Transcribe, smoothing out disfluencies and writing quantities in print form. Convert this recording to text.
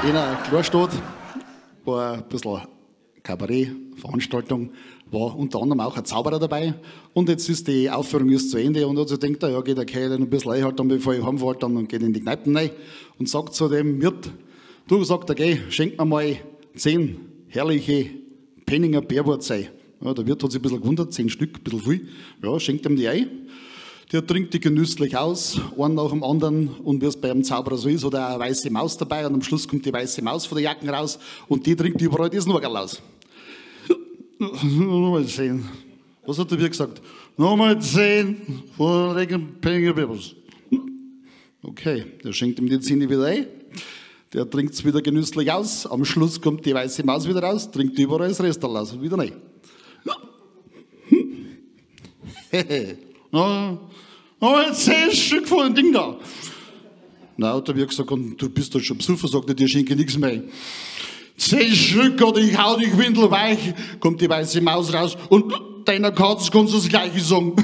in einer Kleinstadt war ein bisschen Kabarett-Veranstaltung, war unter anderem auch ein Zauberer dabei. Und jetzt ist die Aufführung zu Ende und also denkt er, ja, geht der Kerl ein bisschen einhalten, bevor ich heimfahre, dann und geht in die Kneipen rein und sagt zu dem Wirt, du, sagt er, geh, schenk mir mal 10 herrliche Penninger Bärwurzei. Ja, der Wirt hat sich ein bisschen gewundert, 10 Stück, ein bisschen viel. Ja, schenkt ihm die ein. Der trinkt die genüsslich aus, einen nach dem anderen, und wie es beim Zauberer so ist, hat er eine weiße Maus dabei und am Schluss kommt die weiße Maus von der Jacken raus und die trinkt überall das Nurgerl aus. Nochmal 10. Was hat der Wirt gesagt? Nochmal 10 von den Penninger Bärbus. Okay, der schenkt ihm die 10 wieder ein. Der trinkt es wieder genüsslich aus. Am Schluss kommt die weiße Maus wieder raus, trinkt überall das Restal aus und wieder rein. Aber 10 Stück von dem Ding da. Na, hat der Wirt gesagt, und du bist doch schon besoffen, sagt er, dir schenke ich nichts mehr. 10 Stück oder ich hau dich windelweich, kommt die weiße Maus raus und deiner Katze kannst du das Gleiche sagen.